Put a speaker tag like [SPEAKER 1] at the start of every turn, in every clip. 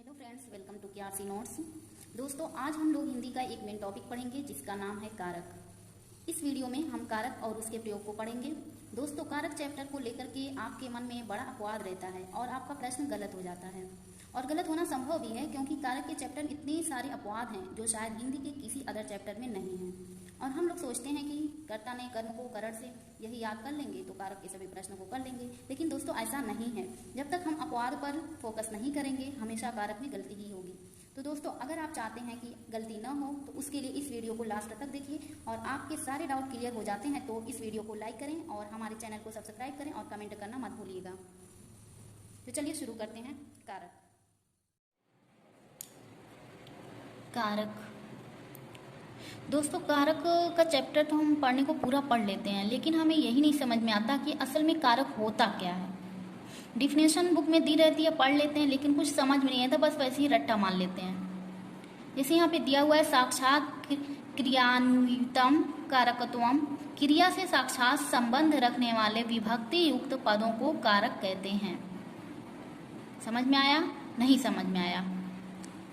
[SPEAKER 1] Hello friends, welcome to KRC notes. दोस्तों, आज हम लोग हिंदी का एक मेन टॉपिक पढ़ेंगे जिसका नाम है कारक। इस वीडियो में हम कारक और उसके प्रयोग को पढ़ेंगे। दोस्तों, कारक चैप्टर को लेकर के आपके मन में बड़ा अपवाद रहता है और आपका प्रश्न गलत हो जाता है, और गलत होना संभव भी है क्योंकि कारक के चैप्टर इतने सारे अपवाद हैं जो शायद हिंदी के किसी अदर चैप्टर में नहीं हैं। और हम लोग सोचते हैं कि कर्ता ने कर्म को करण से यही याद कर लेंगे तो कारक के सभी प्रश्नों को कर लेंगे, लेकिन दोस्तों ऐसा नहीं है। जब तक हम अपवाद पर फोकस नहीं करेंगे हमेशा कारक में गलती ही होगी। तो दोस्तों, अगर आप चाहते हैं कि गलती न हो तो उसके लिए इस वीडियो को लास्ट तक देखिए, और आपके सारे डाउट क्लियर हो जाते हैं तो इस वीडियो को लाइक करें और हमारे चैनल को सब्सक्राइब करें और कमेंट करना मत भूलिएगा। तो चलिए शुरू करते हैं। कारक। कारक दोस्तों, कारक का चैप्टर तो हम पढ़ने को पूरा पढ़ लेते हैं, लेकिन हमें यही नहीं समझ में आता कि असल में कारक होता क्या है। डिफिनेशन बुक में दी रहती है, पढ़ लेते हैं, लेकिन कुछ समझ में नहीं आता, बस वैसे ही रट्टा मान लेते हैं। जैसे यहाँ पे दिया हुआ है साक्षात क्रियान्वितम कारकत्वम, क्रिया से साक्षात संबंध रखने वाले विभक्ति युक्त पदों को कारक कहते हैं। समझ में आया? नहीं समझ में आया?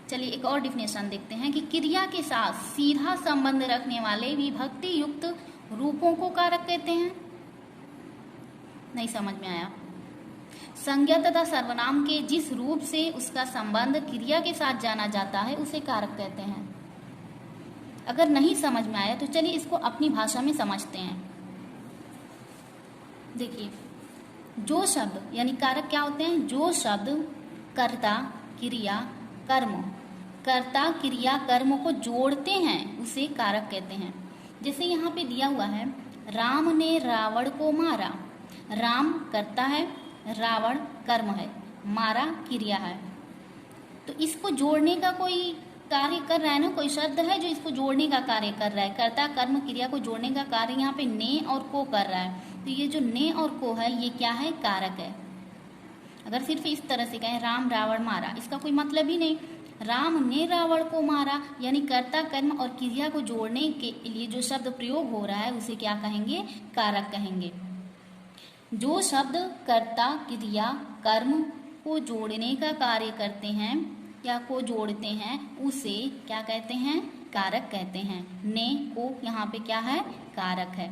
[SPEAKER 1] चलिए एक और डिफिनेशन देखते हैं कि क्रिया के साथ सीधा संबंध रखने वाले विभक्ति युक्त रूपों को कारक कहते हैं। नहीं समझ में आया? संज्ञा तथा सर्वनाम के जिस रूप से उसका संबंध क्रिया के साथ जाना जाता है उसे कारक कहते हैं। अगर नहीं समझ में आया तो चलिए इसको अपनी भाषा में समझते हैं। देखिए, जो शब्द यानी कारक क्या होते हैं? जो शब्द कर्ता क्रिया कर्म, कर्ता क्रिया कर्म को जोड़ते हैं उसे कारक कहते हैं। जैसे यहाँ पे दिया हुआ है, राम ने रावण को मारा। राम कर्ता है, रावण कर्म है, मारा क्रिया है। तो इसको जोड़ने का कोई कार्य कर रहा है ना, कोई शब्द है जो इसको जोड़ने का कार्य कर रहा है। कर्ता कर्म क्रिया को जोड़ने का कार्य यहाँ पे ने और को कर रहा है। तो ये जो ने और को है ये क्या है? कारक है। अगर सिर्फ इस तरह से कहें राम रावण मारा, इसका कोई मतलब ही नहीं। राम ने रावण को मारा यानी कर्ता कर्म और क्रिया को जोड़ने के लिए जो शब्द प्रयोग हो रहा है उसे क्या कहेंगे? कारक कहेंगे। जो शब्द कर्ता क्रिया कर्म को जोड़ने का कार्य करते हैं या को जोड़ते हैं उसे क्या कहते हैं? कारक कहते हैं। ने को यहाँ पे क्या है? कारक है।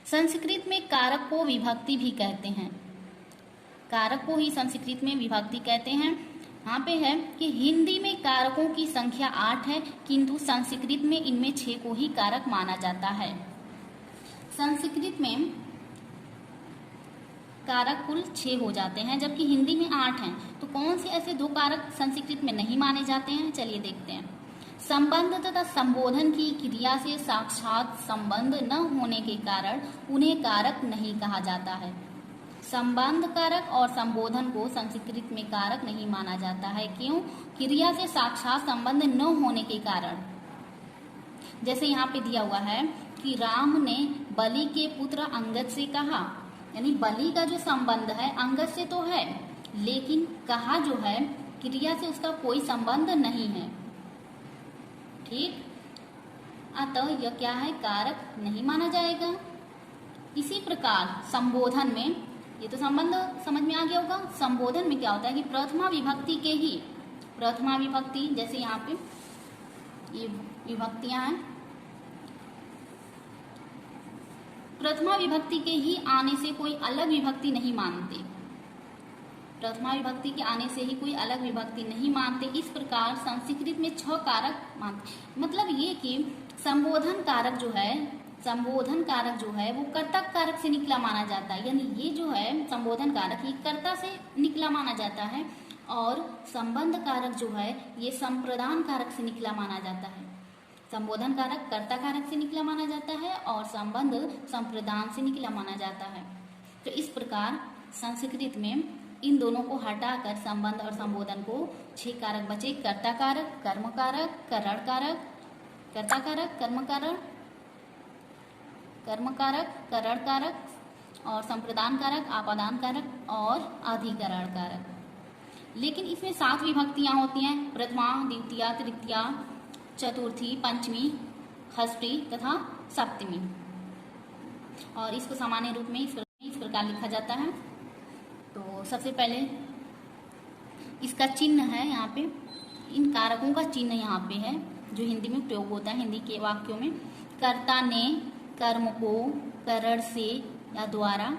[SPEAKER 1] संस्कृत में कारक को विभक्ति भी कहते हैं। कारक को ही संस्कृत में विभक्ति कहते हैं। यहाँ पे है कि हिंदी में कारकों की संख्या 8 है, किंतु संस्कृत में इनमें 6 को ही कारक माना जाता है। संस्कृत में कारक कुल 6 हो जाते हैं जबकि हिंदी में 8 हैं। तो कौन से ऐसे 2 कारक संस्कृत में नहीं माने जाते हैं? चलिए देखते हैं। संबंध तथा संबोधन की क्रिया से साक्षात संबंध न होने के कारण उन्हें कारक नहीं कहा जाता है। संबंध कारक और संबोधन को संस्कृत में कारक नहीं माना जाता है। क्यों? क्रिया से साक्षात संबंध न होने के कारण। जैसे यहाँ पे दिया हुआ है कि राम ने बलि के पुत्र अंगद से कहा, यानी बलि का जो संबंध है अंगद से तो है, लेकिन कहा जो है क्रिया से उसका कोई संबंध नहीं है। ठीक, अतः यह क्या है? कारक नहीं माना जाएगा। इसी प्रकार संबोधन में, ये तो संबंध समझ में आ गया होगा। संबोधन में क्या होता है कि प्रथमा विभक्ति के ही, प्रथमा विभक्ति जैसे यहाँ पे ये विभक्तियां हैं, प्रथमा विभक्ति के ही आने से कोई अलग विभक्ति नहीं मानते। प्रथमा विभक्ति के आने से ही कोई अलग विभक्ति नहीं मानते। इस प्रकार संस्कृत में 6 कारक मानते। मतलब ये कि संबोधन कारक जो है वो कर्ता कारक से निकला माना जाता है। यानी ये जो है संबोधन कारक ये कर्ता से निकला माना जाता है, और संबंध कारक जो है ये संप्रदान कारक से निकला माना जाता है। संबोधन कारक कर्ता कारक से निकला माना जाता है और संबंध संप्रदान से निकला माना जाता है। तो इस प्रकार संस्कृत में इन दोनों को हटाकर संबंध और संबोधन को 6 कारक बचे। कर्ता कारक, कर्म कारक, करण कारक, कर्ता कारक, कर्म कारक, कर्म कारक, करण कारक और संप्रदान कारक, आपादान कारक और अधिकरण कारक। लेकिन इसमें 7 विभक्तियां होती हैं, प्रथमा, द्वितीया, तृतीया, चतुर्थी, पंचमी, षष्ठी तथा सप्तमी। और इसको सामान्य रूप में इस प्रकार लिखा जाता है। तो सबसे पहले इसका चिन्ह है यहाँ पे, इन कारकों का चिन्ह यहाँ पे है जो हिंदी में प्रयोग होता है, हिंदी के वाक्यों में। कर्ता ने कर्म को करण से या द्वारा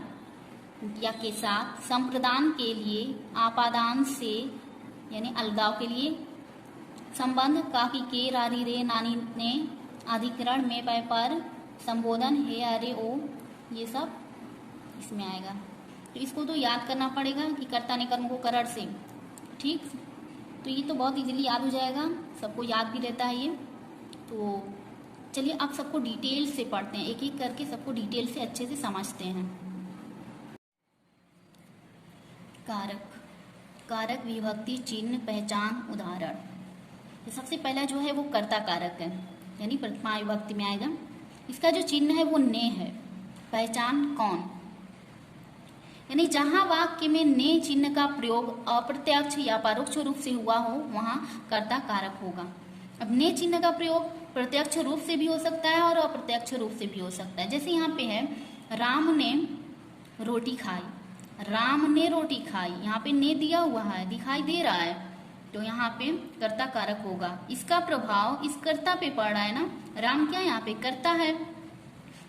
[SPEAKER 1] या के साथ, संप्रदान के लिए, आपादान से यानी अलगाव के लिए, संबंध का कि के रारी रे नानी ने, अधिकरण में पय पर, संबोधन हे अरे ओ, ये सब इसमें आएगा। तो इसको तो याद करना पड़ेगा कि कर्ता ने कर्म को करण से, ठीक। तो ये तो बहुत इजीली याद हो जाएगा, सबको याद भी रहता है ये। तो चलिए अब सबको डिटेल से पढ़ते हैं, एक एक करके सबको डिटेल से अच्छे से समझते हैं। कारक, कारक विभक्ति चिन्ह पहचान उदाहरण। तो सबसे पहला जो है वो कर्ता कारक है, यानी प्रथमा विभक्ति में आएगा। इसका जो चिन्ह है वो ने है। पहचान कौन, यानी जहां वाक्य में ने चिन्ह का प्रयोग अप्रत्यक्ष या परोक्ष रूप से हुआ हो वहां कर्ता कारक होगा। अब ने चिन्ह का प्रयोग प्रत्यक्ष रूप से भी हो सकता है और अप्रत्यक्ष रूप से भी हो सकता है। जैसे यहाँ पे है राम ने रोटी खाई, राम ने रोटी खाई, यहाँ पे ने दिया हुआ है, दिखाई दे रहा है, तो यहाँ पे कर्ता कारक होगा। इसका प्रभाव इस कर्ता पे पड़ रहा है ना, राम क्या यहाँ पे कर्ता है,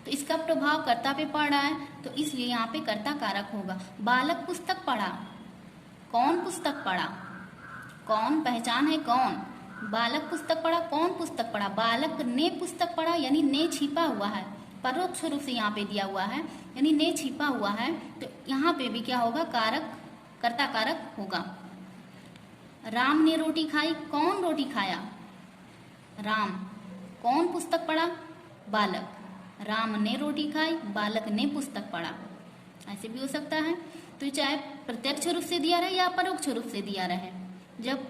[SPEAKER 1] तो इसका प्रभाव कर्ता पे पड़ रहा है, तो इसलिए यहाँ पे कर्ता कारक होगा। बालक पुस्तक पढ़ा, कौन पुस्तक पढ़ा, कौन पहचान है कौन, बालक पुस्तक पढ़ा, कौन पुस्तक पढ़ा, बालक ने पुस्तक पढ़ा, यानी ने छिपा हुआ है, परोक्ष रूप से यहाँ पे दिया हुआ है, यानी ने छिपा हुआ है, तो यहाँ पे भी क्या होगा, कारक कर्ता कारक होगा। राम ने रोटी खाई, कौन रोटी खाया, राम, कौन पुस्तक पढ़ा, बालक, राम ने रोटी खाई, बालक ने पुस्तक पढ़ा, ऐसे भी हो सकता है। तो चाहे प्रत्यक्ष रूप से दिया रहे या परोक्ष रूप से दिया रहे, जब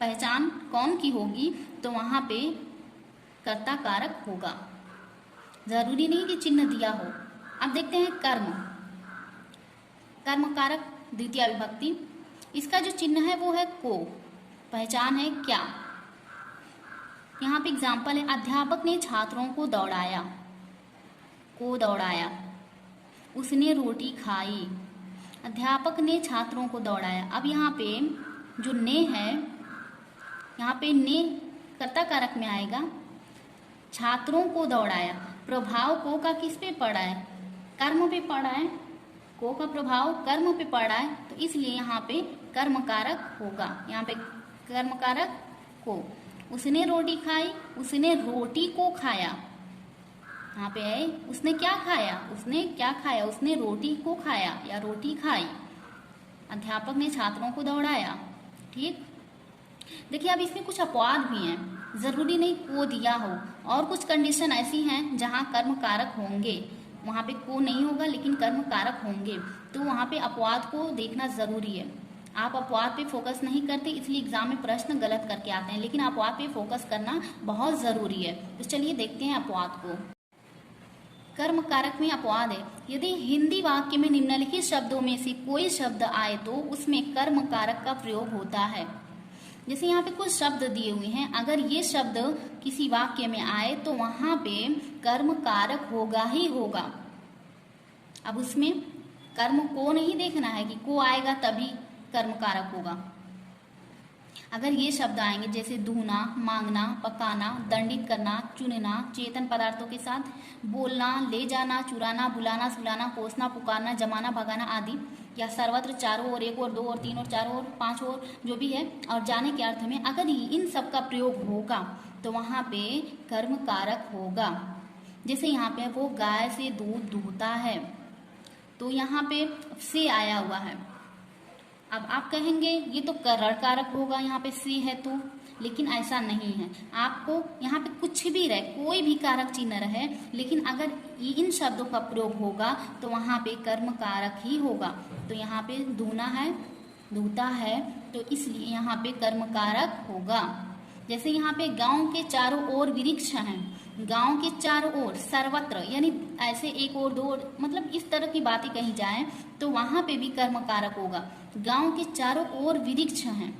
[SPEAKER 1] पहचान कौन की होगी तो वहां पे कर्ता कारक होगा, जरूरी नहीं कि चिन्ह दिया हो। अब देखते हैं कर्म, कर्म कारक द्वितीय विभक्ति। इसका जो चिन्ह है वो है को, पहचान है क्या। यहाँ पे एग्जाम्पल है, अध्यापक ने छात्रों को दौड़ाया, को दौड़ाया, उसने रोटी खाई, अध्यापक ने छात्रों को दौड़ाया। अब यहाँ पे जो ने है, यहाँ पे ने कर्ता कारक में आएगा, छात्रों को दौड़ाया, प्रभाव को का किस पे पड़ा है, कर्म पे पड़ा है, को का प्रभाव कर्म पे पड़ा है, तो इसलिए यहाँ पे कर्म कारक होगा, यहाँ पे कर्म कारक को। उसने रोटी खाई, उसने रोटी को खाया, यहाँ पे है उसने क्या खाया, उसने क्या खाया, उसने रोटी को खाया या रोटी खाई। अध्यापक ने छात्रों को दौड़ाया, ठीक। देखिए अब इसमें कुछ अपवाद भी हैं, जरूरी नहीं को दिया हो, और कुछ कंडीशन ऐसी हैं जहां कर्म कारक होंगे, वहां पे को नहीं होगा लेकिन कर्म कारक होंगे, तो वहां पे अपवाद को देखना जरूरी है। आप अपवाद पे फोकस नहीं करते इसलिए एग्जाम में प्रश्न गलत करके आते हैं, लेकिन अपवाद पे फोकस करना बहुत जरूरी है। तो चलिए देखते हैं अपवाद को। कर्म कारक में अपवाद है, यदि हिंदी वाक्य में निम्नलिखित शब्दों में से कोई शब्द आए तो उसमें कर्म कारक का प्रयोग होता है। जैसे यहाँ पे कुछ शब्द दिए हुए हैं, अगर ये शब्द किसी वाक्य में आए तो वहां पे कर्म कारक होगा ही होगा। अब उसमें कर्म को नहीं देखना है कि को आएगा तभी कर्म कारक होगा। अगर ये शब्द आएंगे जैसे दूहना, मांगना, पकाना, दंडित करना, चुनना, चेतन पदार्थों के साथ, बोलना, ले जाना, चुराना, बुलाना, सुलाना, कोसना, पुकारना, जमाना, भगाना आदि, या सर्वत्र, चारों ओर, एक और, दो और, तीन और, चारों ओर, पांच और, जो भी है, और जाने के अर्थ में अगर इन सब का प्रयोग होगा तो वहां पे कर्म कारक होगा। जैसे यहाँ पे वो गाय से दूध दूहता है, तो यहाँ पे से आया हुआ है। अब आप कहेंगे ये तो करण कारक होगा, यहाँ पे से है तो, लेकिन ऐसा नहीं है। आपको यहाँ पे कुछ भी रहे, कोई भी कारक चिन्ह रहे, लेकिन अगर इन शब्दों का प्रयोग होगा तो वहां पे कर्म कारक ही होगा। तो यहाँ पे दूना है, दूता है, तो इसलिए यहाँ पे कर्म कारक होगा। जैसे यहाँ पे गांव के चारों ओर वृक्ष हैं, गांव के चारों ओर, सर्वत्र, यानी ऐसे एक और, दो और, मतलब इस तरह की बातें कही जाए तो वहां पे भी कर्म कारक होगा। गांव के चारों ओर वृक्ष हैं,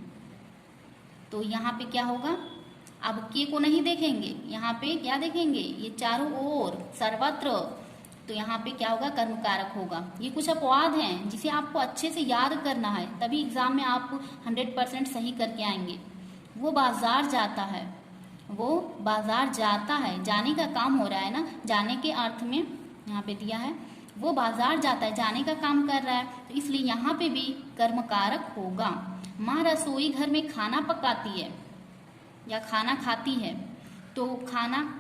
[SPEAKER 1] तो यहाँ पे क्या होगा, अब के को नहीं देखेंगे, यहाँ पे क्या देखेंगे, ये चारों ओर, सर्वत्र, तो यहाँ पे क्या होगा, कर्म कारक होगा। ये कुछ अपवाद हैं जिसे आपको अच्छे से याद करना है, तभी एग्जाम में आप 100% सही करके आएंगे। वो बाजार जाता है, वो बाजार जाता है, जाने का काम हो रहा है ना, जाने के अर्थ में यहाँ पे दिया है। वो बाजार जाता है, जाने का काम कर रहा है, तो इसलिए यहाँ पे भी कर्म कारक होगा। माँ रसोई घर में खाना पकाती है या खाना खाती है, तो खाना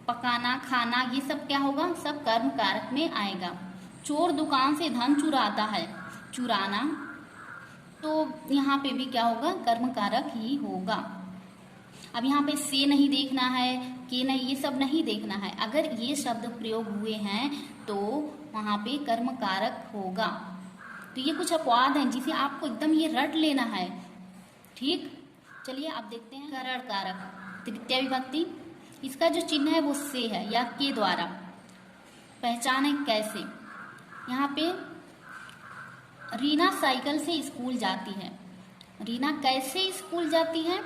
[SPEAKER 1] पकाना, खाना, ये सब क्या होगा, सब कर्म कारक में आएगा। चोर दुकान से धन चुराता है, चुराना, तो यहाँ पे भी क्या होगा, कर्म कारक ही होगा। अब यहाँ पे से नहीं देखना है, के नहीं, ये सब नहीं देखना है। अगर ये शब्द प्रयोग हुए हैं तो वहाँ पे कर्म कारक होगा। तो ये कुछ अपवाद हैं जिसे आपको एकदम ये रट लेना है, ठीक। चलिए अब देखते हैं करण कारक तृतीया विभक्ति। इसका जो चिन्ह है वो से है या के द्वारा। पहचाने कैसे, यहाँ पे रीना साइकिल से स्कूल जाती है। रीना कैसे स्कूल जाती है,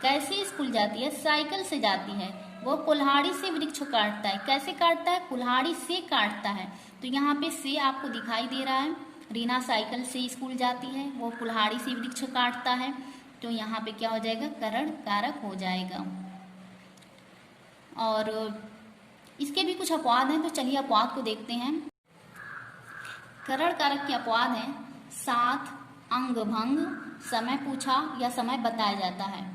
[SPEAKER 1] कैसे स्कूल जाती है, साइकिल से जाती है। वो कुल्हाड़ी से वृक्ष काटता है, कैसे काटता है, कुल्हाड़ी से काटता है। तो यहाँ पे से आपको दिखाई दे रहा है, रीना साइकिल से स्कूल जाती है, वो कुल्हाड़ी से वृक्ष काटता है, तो यहाँ पे क्या हो जाएगा, करण कारक हो जाएगा। और इसके भी कुछ अपवाद हैं, तो चलिए अपवाद को देखते हैं। करण कारक के अपवाद हैं साथ, अंग भंग, समय पूछा या समय बताया जाता है।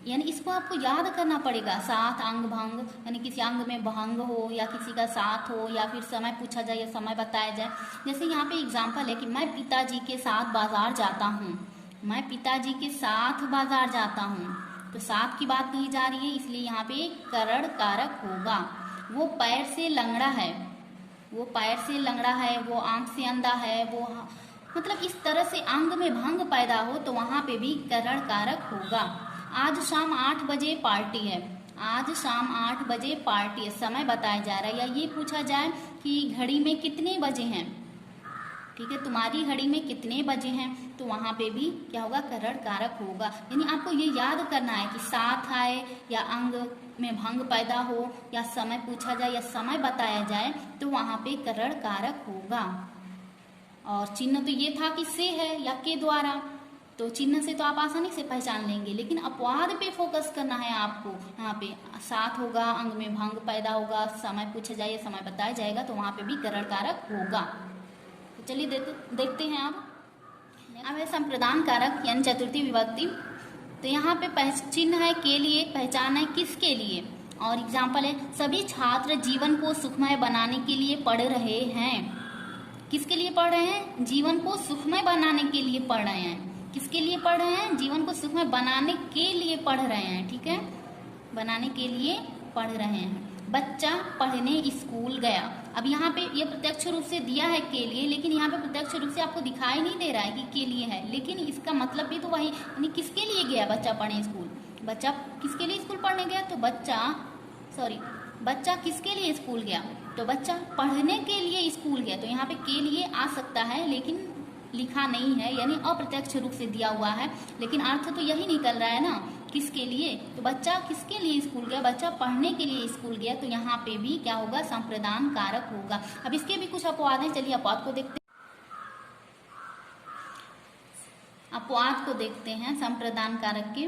[SPEAKER 1] यानी इसको आपको याद करना पड़ेगा, साथ, अंग भंग, यानी किसी अंग में भंग हो या किसी का साथ हो या फिर समय पूछा जाए या समय बताया जाए। जैसे यहाँ पे एग्जाम्पल है कि मैं पिताजी के साथ बाजार जाता हूँ, मैं पिताजी के साथ बाजार जाता हूँ, तो साथ की बात कही जा रही है, इसलिए यहाँ पे करण कारक होगा। वो पैर से लंगड़ा है, वो पैर से लंगड़ा है, वो आंख से अंधा है, वो मतलब इस तरह से अंग में भंग पैदा हो तो वहां पे भी करण कारक होगा। आज शाम 8 बजे पार्टी है, आज शाम 8 बजे पार्टी है, समय बताया जा रहा है। या ये पूछा जाए कि घड़ी में कितने बजे हैं, ठीक है, तुम्हारी घड़ी में कितने बजे हैं, तो वहां पे भी क्या होगा, करण कारक होगा। यानी आपको ये याद करना है कि साथ आए या अंग में भंग पैदा हो या समय पूछा जाए या समय बताया जाए तो वहां पे करण कारक होगा। और चिन्ह तो ये था कि से है या के द्वारा, तो चिन्ह से तो आप आसानी से पहचान लेंगे, लेकिन अपवाद पे फोकस करना है आपको। यहाँ पे साथ होगा, अंग में भंग पैदा होगा, समय पूछा जाए या समय बताया जाएगा तो वहां पे भी करण कारक होगा। तो चलिए देखते हैं अब है संप्रदान कारक यानी चतुर्थी विभक्ति। तो यहाँ पे चिन्ह है के लिए, पहचान है किसके लिए, और एग्जाम्पल है सभी छात्र जीवन को सुखमय बनाने के लिए पढ़ रहे हैं। किसके लिए पढ़ रहे हैं, जीवन को सुखमय बनाने के लिए पढ़ रहे हैं। किसके लिए पढ़ रहे हैं, जीवन को सुखमय बनाने के लिए पढ़ रहे हैं, ठीक है, बनाने के लिए पढ़ रहे हैं। बच्चा पढ़ने स्कूल गया। अब यहाँ पे ये प्रत्यक्ष रूप से दिया है के लिए, लेकिन यहाँ पे प्रत्यक्ष रूप से आपको दिखाई नहीं दे रहा है कि के लिए है, लेकिन इसका मतलब भी तो वही, यानी किसके लिए गया बच्चा पढ़ने स्कूल। बच्चा किसके लिए स्कूल पढ़ने गया, तो बच्चा किसके लिए स्कूल गया, तो बच्चा पढ़ने के लिए स्कूल गया। तो यहाँ पे के लिए आ सकता है लेकिन लिखा नहीं है, यानी अप्रत्यक्ष रूप से दिया हुआ है, लेकिन अर्थ तो यही निकल रहा है ना, किसके लिए, तो बच्चा किसके लिए स्कूल गया, बच्चा पढ़ने के लिए स्कूल गया, तो यहाँ पे भी क्या होगा, संप्रदान कारक होगा। अब इसके भी कुछ अपवाद हैं, चलिए अपवाद को देखते हैं। अपवाद को देखते हैं संप्रदान कारक के,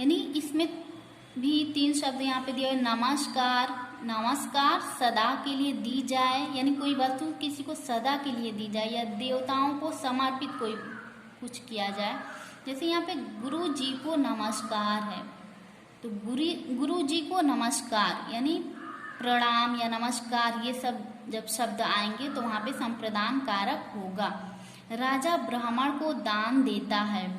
[SPEAKER 1] यानी इसमें भी 3 शब्द यहाँ पे दिए, नमस्कार, नमस्कार सदा के लिए दी जाए, यानी कोई वस्तु किसी को सदा के लिए दी जाए, या देवताओं को समर्पित कोई कुछ किया जाए। जैसे यहाँ पे गुरु जी को नमस्कार है, तो गुरु जी को नमस्कार यानी प्रणाम या नमस्कार, ये सब जब शब्द आएंगे तो वहाँ पे संप्रदान कारक होगा। राजा ब्राह्मण को दान देता है।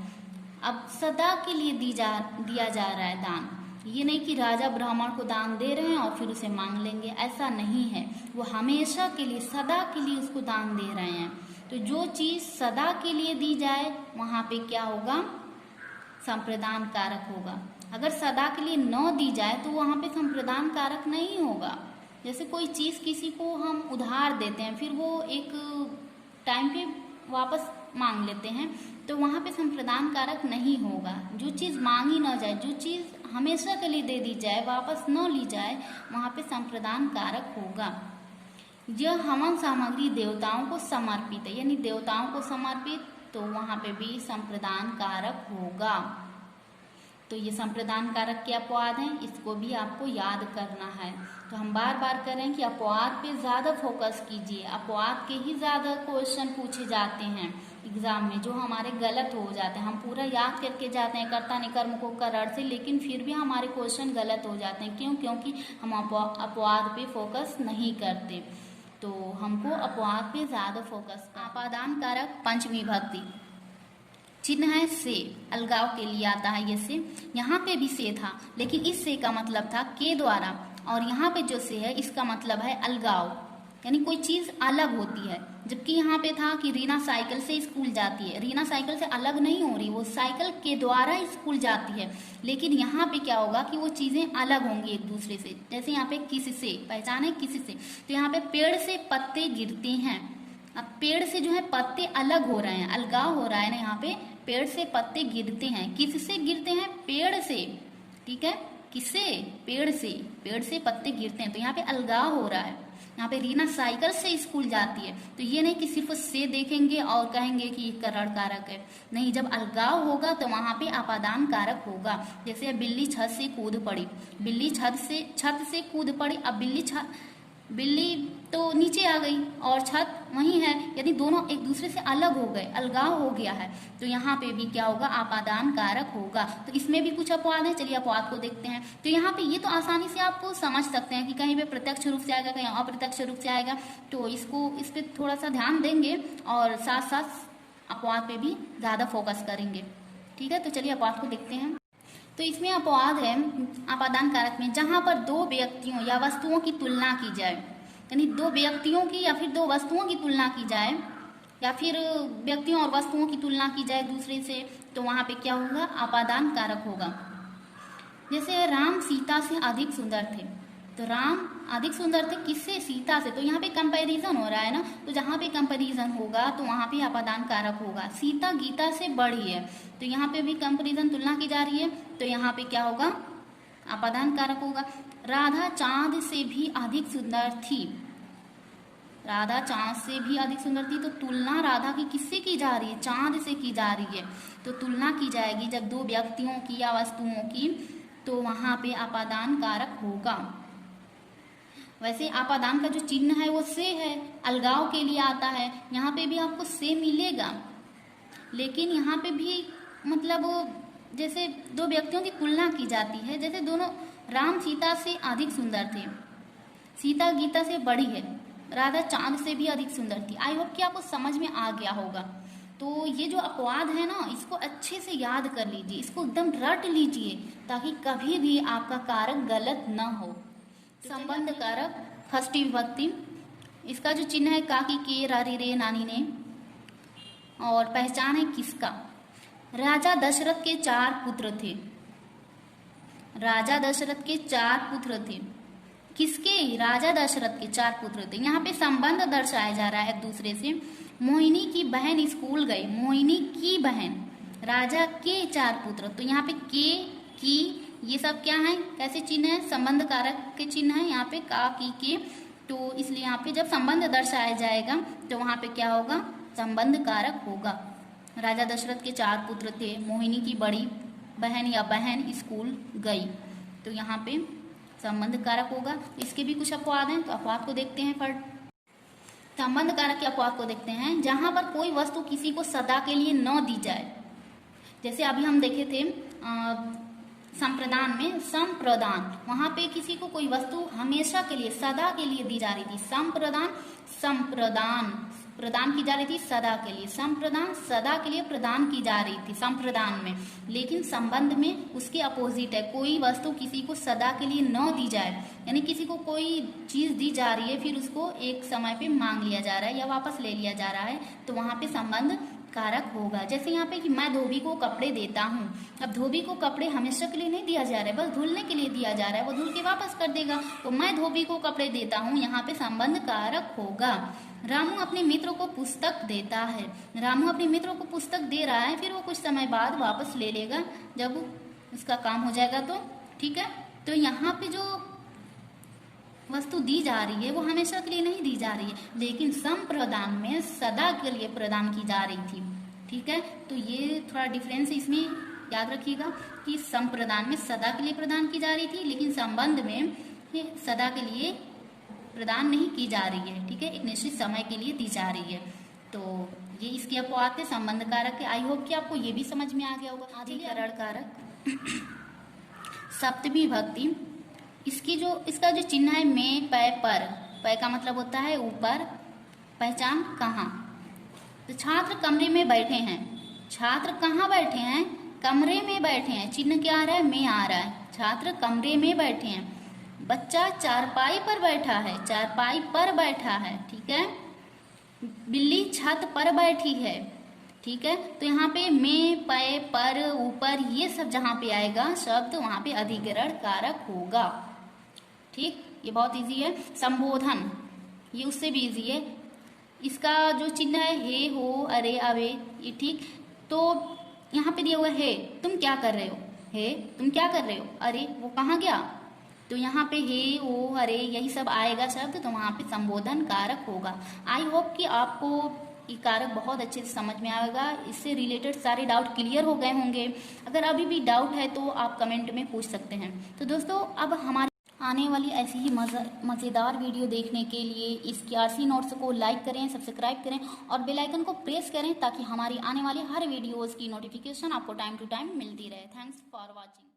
[SPEAKER 1] अब सदा के लिए दिया जा रहा है दान, ये नहीं कि राजा ब्राह्मण को दान दे रहे हैं और फिर उसे मांग लेंगे, ऐसा नहीं है, वो हमेशा के लिए सदा के लिए उसको दान दे रहे हैं। तो जो चीज सदा के लिए दी जाए वहां पे क्या होगा, संप्रदान कारक होगा। अगर सदा के लिए न दी जाए तो वहां पे संप्रदान कारक नहीं होगा। जैसे कोई चीज किसी को हम उधार देते हैं, फिर वो एक टाइम पे वापस मांग लेते हैं, तो वहां पे संप्रदान कारक नहीं होगा। जो चीज मांगी न जाए, जो चीज हमेशा के लिए दे दी जाए, वापस न ली जाए, वहां पे संप्रदान कारक होगा। यह हवन सामग्री देवताओं को समर्पित है, यानी देवताओं को समर्पित, तो वहां पे भी संप्रदान कारक होगा। तो ये संप्रदान कारक के अपवाद हैं, इसको भी आपको याद करना है। तो हम बार बार करें कि अपवाद पे ज्यादा फोकस कीजिए, अपवाद के ही ज्यादा क्वेश्चन पूछे जाते हैं एग्जाम में, जो हमारे गलत हो जाते हैं। हम पूरा याद करके जाते हैं कर्ता ने कर्म को करर से, लेकिन फिर भी हमारे क्वेश्चन गलत हो जाते हैं। क्यों? क्योंकि हम अपवाद पे फोकस नहीं करते। तो हमको अपवाद पे ज्यादा फोकस। आपादान कारक पंचमी विभक्ति, चिन्ह है से, अलगाव के लिए आता है ये से। यहाँ पे भी से था, लेकिन इस से का मतलब था के द्वारा, और यहाँ पे जो से है इसका मतलब है अलगाव, यानी कोई चीज अलग होती है। जबकि यहाँ पे था कि रीना साइकिल से स्कूल जाती है, रीना साइकिल से अलग नहीं हो रही, वो साइकिल के द्वारा स्कूल जाती है। लेकिन यहाँ पे क्या होगा कि वो चीजें अलग होंगी एक दूसरे से। जैसे यहाँ पे किसी से, पहचान है किसी से, तो यहाँ पे पेड़ से पत्ते गिरते हैं। अब पेड़ से जो है पत्ते अलग हो रहे हैं, अलगाव हो रहा है ना। यहाँ पे पेड़ से पत्ते गिरते हैं, किससे गिरते हैं? पेड़ से, ठीक है, किससे? पेड़ से, पेड़ से पत्ते गिरते हैं, तो यहाँ पे अलगाव हो रहा है। यहाँ पे रीना साइकिल से स्कूल जाती है, तो ये नहीं कि सिर्फ से देखेंगे और कहेंगे कि करण कारक है, नहीं। जब अलगाव होगा तो वहां पे आपादान कारक होगा। जैसे बिल्ली छत से कूद पड़ी, बिल्ली छत से कूद पड़ी। अब बिल्ली तो नीचे आ गई और छत वहीं है, यानी दोनों एक दूसरे से अलग हो गए, अलगाव हो गया है। तो यहाँ पे भी क्या होगा? आपादान कारक होगा। तो इसमें भी कुछ अपवाद है, चलिए अपवाद को देखते हैं। तो यहाँ पे ये तो आसानी से आप समझ सकते हैं कि कहीं पे प्रत्यक्ष रूप से आएगा, कहीं अप्रत्यक्ष रूप से आएगा। तो इस पे थोड़ा सा ध्यान देंगे और साथ साथ अपवाद पे भी ज्यादा फोकस करेंगे, ठीक है। तो चलिए अपवाद को देखते हैं। तो इसमें अपवाद है आपादान कारक में, जहां पर दो व्यक्तियों या वस्तुओं की तुलना की जाए, यानी दो व्यक्तियों की या फिर दो वस्तुओं की तुलना की जाए, या फिर व्यक्तियों और वस्तुओं की तुलना की जाए दूसरे से, तो वहां पे क्या होगा? आपादान कारक होगा। जैसे राम सीता से अधिक सुंदर थे, तो राम अधिक सुंदर थे किससे? सीता से। तो यहाँ पे कंपैरिजन हो रहा है ना, तो जहां पे कंपैरिजन होगा तो वहां पे आपादान कारक होगा। सीता गीता से बड़ी है, तो यहाँ पे भी कंपैरिजन, तुलना की जा रही है, तो यहाँ पे क्या होगा? आपादान कारक होगा। राधा चांद से भी अधिक सुंदर थी, राधा चांद से भी अधिक सुंदर थी, तो तुलना राधा की किससे की जा रही है? चांद से की जा रही है। तो तुलना की जाएगी जब दो व्यक्तियों की या वस्तुओं की, तो वहां पे आपादान कारक होगा। वैसे आपादान का जो चिन्ह है वो से है, अलगाव के लिए आता है। यहाँ पे भी आपको से मिलेगा, लेकिन यहाँ पे भी मतलब जैसे दो व्यक्तियों की तुलना की जाती है, जैसे दोनों राम सीता से अधिक सुंदर थे, सीता गीता से बड़ी है, राधा चांद से भी अधिक सुंदर थी। आई होप कि आपको समझ में आ गया होगा। तो ये जो अपवाद है ना, इसको अच्छे से याद कर लीजिए, इसको एकदम रट लीजिए, ताकि कभी भी आपका कारक गलत न हो। संबंध कारक षष्ठी विभक्ति, इसका जो चिन्ह है का की के रारी रे नानी ने, और पहचान है किसका? राजा दशरथ के 4 पुत्र थे, राजा दशरथ के 4 पुत्र थे। किसके? राजा दशरथ के 4 पुत्र थे। यहाँ पे संबंध दर्शाया जा रहा है दूसरे से। मोहिनी की बहन स्कूल गई, मोहिनी की बहन, राजा के 4 पुत्र, तो यहाँ पे के, की, ये सब क्या है? कैसे चिन्ह है? संबंध कारक के चिन्ह है यहाँ पे का, की, के। तो इसलिए यहाँ पे जब संबंध दर्शाया जाएगा तो वहां पे क्या होगा? संबंध कारक होगा। राजा दशरथ के 4 पुत्र थे, मोहिनी की बड़ी बहन या बहन स्कूल गई, तो यहाँ पे संबंध कारक होगा। इसके भी कुछ अपवाद हैं, तो अपवाद को देखते हैं। पर संबंध कारक के अपवाद को देखते हैं। जहां पर कोई वस्तु किसी को सदा के लिए न दी जाए, जैसे अभी हम देखे थे संप्रदान में, संप्रदान, वहां पे किसी को कोई वस्तु हमेशा के लिए, सदा के लिए दी जा रही थी। संप्रदान प्रदान की जा रही थी सदा के लिए, संप्रदान सदा के लिए प्रदान की जा रही थी संप्रदान में। लेकिन संबंध में उसके अपोजिट है, कोई वस्तु किसी को सदा के लिए न दी जाए, यानी किसी को कोई चीज दी जा रही है, फिर उसको एक समय पे मांग लिया जा रहा है या वापस ले लिया जा रहा है, तो वहां पे संबंध कारक होगा। जैसे यहाँ पे कि मैं धोबी को कपड़े देता हूँ, अब धोबी को कपड़े हमेशा के लिए नहीं दिया जा रहा है, बस धुलने के लिए दिया जा रहा है, वो धुल के वापस कर देगा, तो मैं धोबी को कपड़े देता हूँ, यहाँ पे संबंध कारक होगा। रामू अपने मित्र को पुस्तक देता है, रामू अपने मित्र को पुस्तक दे रहा है, फिर वो कुछ समय बाद वापस ले लेगा जब उसका काम हो जाएगा, तो ठीक है। तो यहाँ पे जो वस्तु दी जा रही है वो हमेशा के लिए नहीं दी जा रही है, लेकिन संप्रदान में सदा के लिए प्रदान की जा रही थी। ठीक है, तो ये थोड़ा डिफरेंस है इसमें, याद रखिएगा कि संप्रदान में सदा के लिए प्रदान की जा रही थी, लेकिन संबंध में सदा के लिए प्रदान नहीं की जा रही है। ठीक है, एक निश्चित समय के लिए दी जा रही है। तो ये इसके अपवाद थे संबंध कारक के। आई होप कि आपको ये भी समझ में आ गया होगा। अधिकरण कारक सप्तमी विभक्ति, इसका जो चिन्ह है में, पै, पर। पै का मतलब होता है ऊपर, पहचान कहाँ। तो छात्र कमरे में बैठे हैं, छात्र कहाँ बैठे हैं, कमरे में बैठे हैं, चिन्ह क्या आ रहा है, में आ रहा है, छात्र कमरे में बैठे हैं। बच्चा चारपाई पर बैठा है, चारपाई पर बैठा है। ठीक है, बिल्ली छत पर बैठी है। ठीक है, तो यहाँ पे में, पे, पर, ऊपर, ये सब जहाँ पे आएगा शब्द वहां पे अधिकरण कारक होगा। ठीक, ये बहुत इजी है। संबोधन, ये उससे भी इजी है। इसका जो चिन्ह है हे, हो, अरे, अवे, ये ठीक। तो यहाँ पे दिया हुआ है तुम क्या कर रहे हो, हे तुम क्या कर रहे हो, अरे वो कहाँ गया। तो यहाँ पे हे, ओ, अरे यही सब आएगा शब्द, तो वहां पे संबोधन कारक होगा। आई होप कि आपको ये कारक बहुत अच्छे से समझ में आएगा। इससे रिलेटेड सारे डाउट क्लियर हो गए होंगे। अगर अभी भी डाउट है तो आप कमेंट में पूछ सकते हैं। तो दोस्तों, अब हमारे आने वाली ऐसी ही मज़ेदार वीडियो देखने के लिए इस KRC नोट्स को लाइक करें, सब्सक्राइब करें और बेल आइकन को प्रेस करें, ताकि हमारी आने वाली हर वीडियोज़ की नोटिफिकेशन आपको टाइम टू टाइम मिलती रहे। Thanks for watching.